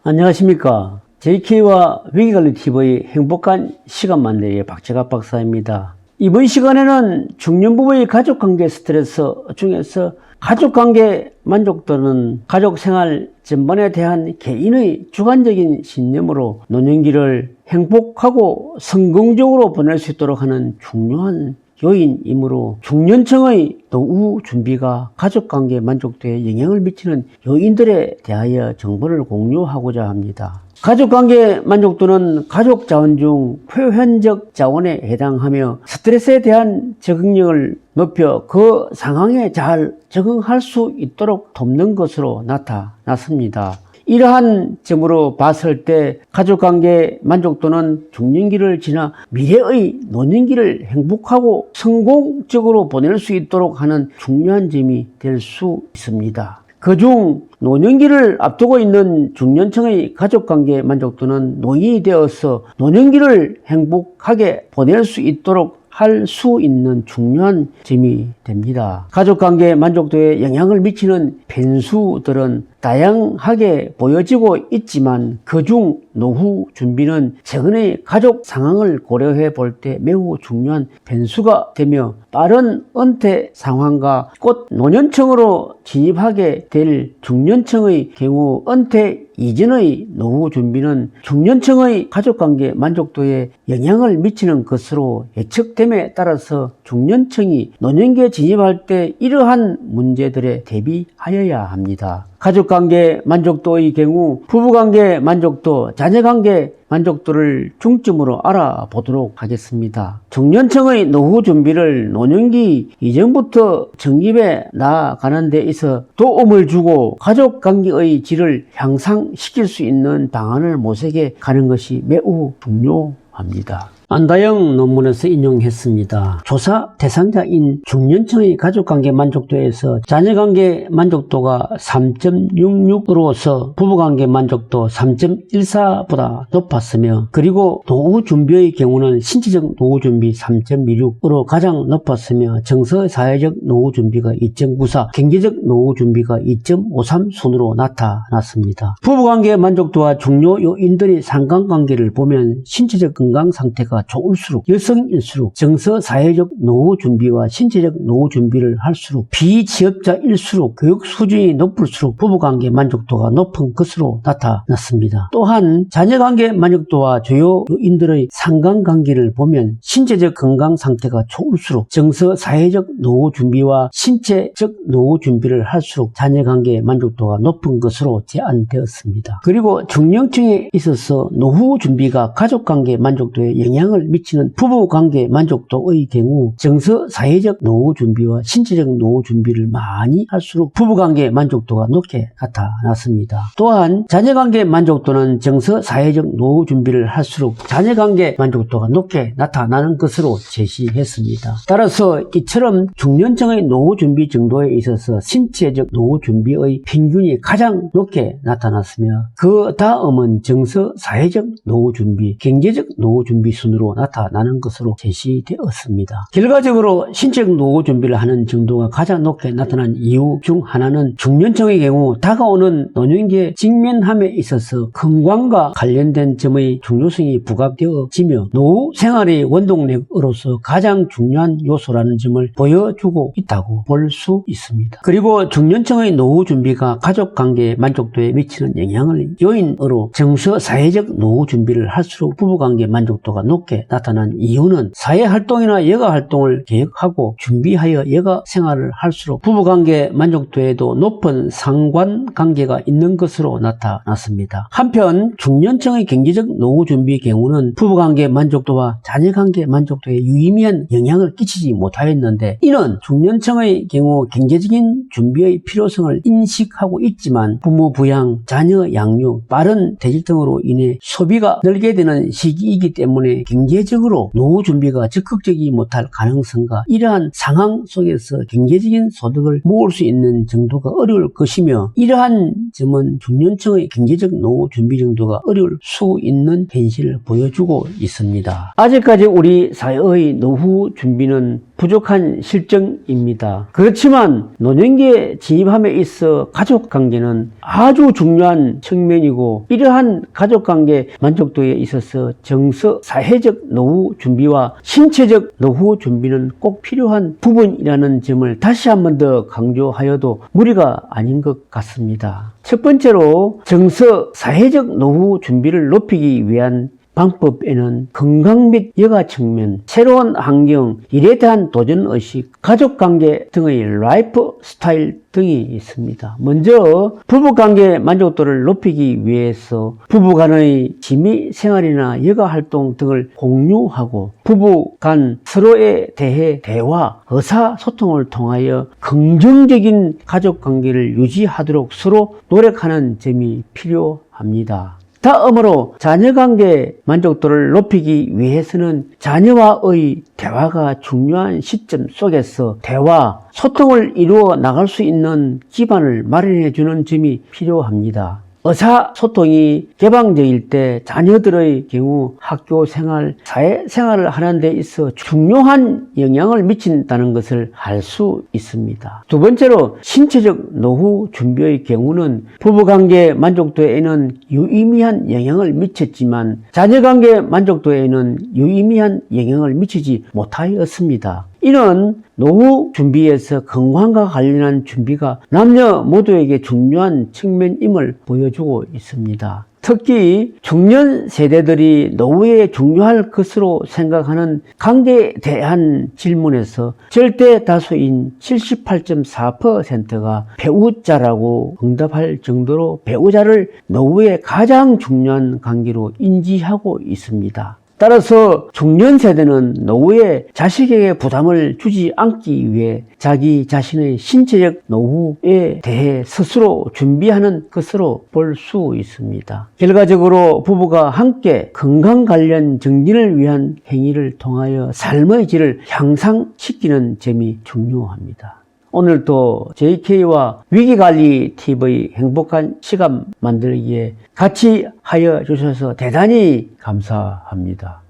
안녕하십니까. JK와 위기관리TV의 행복한 시간 만들기의 박재갑 박사입니다. 이번 시간에는 중년부부의 가족관계 스트레스 중에서 가족관계 만족도는 가족생활 전반에 대한 개인의 주관적인 신념으로 노년기를 행복하고 성공적으로 보낼 수 있도록 하는 중요한 요인이므로 중년층의 노후 준비가 가족관계 만족도에 영향을 미치는 요인들에 대하여 정보를 공유하고자 합니다. 가족관계 만족도는 가족 자원 중 표현적 자원에 해당하며 스트레스에 대한 적응력을 높여 그 상황에 잘 적응할 수 있도록 돕는 것으로 나타났습니다. 이러한 점으로 봤을 때 가족관계 만족도는 중년기를 지나 미래의 노년기를 행복하고 성공적으로 보낼 수 있도록 하는 중요한 점이 될 수 있습니다. 그중 노년기를 앞두고 있는 중년층의 가족관계 만족도는 노인이 되어서 노년기를 행복하게 보낼 수 있도록 할 수 있는 중요한 점이 됩니다. 가족관계 만족도에 영향을 미치는 변수들은 다양하게 보여지고 있지만 그중 노후 준비는 최근의 가족 상황을 고려해 볼 때 매우 중요한 변수가 되며 빠른 은퇴 상황과 곧 노년층으로 진입하게 될 중년층의 경우 은퇴 이전의 노후 준비는 중년층의 가족관계 만족도에 영향을 미치는 것으로 예측됨에 따라서 중년층이 노년기에 진입할 때 이러한 문제들에 대비하여야 합니다. 가족관계 만족도의 경우 부부관계 만족도, 자녀관계 만족도를 중점으로 알아보도록 하겠습니다. 중년층의 노후 준비를 노년기 이전부터 정립해 나가는 데 있어 도움을 주고 가족관계의 질을 향상시킬 수 있는 방안을 모색해 가는 것이 매우 중요합니다. 안다영 논문에서 인용했습니다. 조사 대상자인 중년층의 가족관계 만족도에서 자녀관계 만족도가 3.66으로서 부부관계 만족도 3.14보다 높았으며 그리고 노후 준비의 경우는 신체적 노후 준비 3.26으로 가장 높았으며 정서사회적 노후 준비가 2.94, 경제적 노후 준비가 2.53 순으로 나타났습니다. 부부관계 만족도와 중요 요인들의 상관관계를 보면 신체적 건강 상태가 좋을수록 여성일수록 정서사회적 노후 준비와 신체적 노후 준비를 할수록 비취업자일수록 교육 수준이 높을수록 부부관계 만족도가 높은 것으로 나타났습니다. 또한 자녀관계 만족도와 주요 요인들의 상관관계를 보면 신체적 건강 상태가 좋을수록 정서사회적 노후 준비와 신체적 노후 준비를 할수록 자녀관계 만족도가 높은 것으로 제안되었습니다. 그리고 중년층에 있어서 노후 준비가 가족관계 만족도에 영향을 미치는 부부관계 만족도의 경우 정서사회적 노후 준비와 신체적 노후 준비를 많이 할수록 부부관계 만족도가 높게 나타났습니다. 또한 자녀관계 만족도는 정서사회적 노후 준비를 할수록 자녀관계 만족도가 높게 나타나는 것으로 제시했습니다. 따라서 이처럼 중년층의 노후 준비 정도에 있어서 신체적 노후 준비의 평균이 가장 높게 나타났으며 그 다음은 정서사회적 노후 준비, 경제적 노후 준비 순으로 나타나는 것으로 제시되었습니다. 결과적으로 신체적 노후 준비를 하는 정도가 가장 높게 나타난 이유 중 하나는 중년층의 경우 다가오는 노년기에 직면함에 있어서 건강과 관련된 점의 중요성이 부각되어지며 노후 생활의 원동력으로서 가장 중요한 요소라는 점을 보여주고 있다고 볼 수 있습니다. 그리고 중년층의 노후 준비가 가족관계 만족도에 미치는 영향을 요인으로 정서사회적 노후 준비를 할수록 부부관계 만족도가 높게 나타난 이유는 사회활동이나 여가활동을 계획하고 준비하여 여가 생활을 할수록 부부관계 만족도에도 높은 상관관계가 있는 것으로 나타났습니다. 한편 중년층의 경제적 노후 준비의 경우는 부부관계 만족도와 자녀관계 만족도에 유의미한 영향을 끼치지 못하였는데 이는 중년층의 경우 경제적인 준비의 필요성을 인식하고 있지만 부모 부양, 자녀 양육, 빠른 대질 등으로 인해 소비가 늘게 되는 시기이기 때문에 경제적으로 노후 준비가 적극적이지 못할 가능성과 이러한 상황 속에서 경제적인 소득을 모을 수 있는 정도가 어려울 것이며, 이러한 점은 중년층의 경제적 노후 준비 정도가 어려울 수 있는 현실을 보여주고 있습니다. 아직까지 우리 사회의 노후 준비는 부족한 실정입니다. 그렇지만 노년기에 진입함에 있어 가족관계는 아주 중요한 측면이고, 이러한 가족관계 만족도에 있어서 정서, 사회적 노후 준비와 신체적 노후 준비는 꼭 필요한 부분이라는 점을 다시 한 번 더 강조하여도 무리가 아닌 것 같습니다. 첫 번째로 정서, 사회적 노후 준비를 높이기 위한 방법에는 건강 및 여가 측면, 새로운 환경, 일에 대한 도전의식, 가족관계 등의 라이프 스타일 등이 있습니다. 먼저 부부관계 만족도를 높이기 위해서 부부간의 취미 생활이나 여가 활동 등을 공유하고, 부부 간 서로에 대해 대화, 의사소통을 통하여 긍정적인 가족관계를 유지하도록 서로 노력하는 점이 필요합니다. 다음으로 자녀관계 만족도를 높이기 위해서는 자녀와의 대화가 중요한 시점 속에서 대화, 소통을 이루어 나갈 수 있는 기반을 마련해 주는 점이 필요합니다. 의사소통이 개방적일 때 자녀들의 경우 학교 생활, 사회 생활을 하는 데 있어 중요한 영향을 미친다는 것을 알 수 있습니다. 두 번째로 신체적 노후 준비의 경우는 부부관계 만족도에는 유의미한 영향을 미쳤지만 자녀관계 만족도에는 유의미한 영향을 미치지 못하였습니다. 이는 노후 준비에서 건강과 관련한 준비가 남녀 모두에게 중요한 측면임을 보여주고 있습니다. 특히 중년 세대들이 노후에 중요할 것으로 생각하는 관계에 대한 질문에서 절대 다수인 78.4%가 배우자라고 응답할 정도로 배우자를 노후에 가장 중요한 관계로 인지하고 있습니다. 따라서 중년 세대는 노후에 자식에게 부담을 주지 않기 위해 자기 자신의 신체적 노후에 대해 스스로 준비하는 것으로 볼 수 있습니다. 결과적으로 부부가 함께 건강 관련 정진을 위한 행위를 통하여 삶의 질을 향상시키는 점이 중요합니다. 오늘도 JK와 위기관리TV 행복한 시간 만들기에 같이 하여 주셔서 대단히 감사합니다.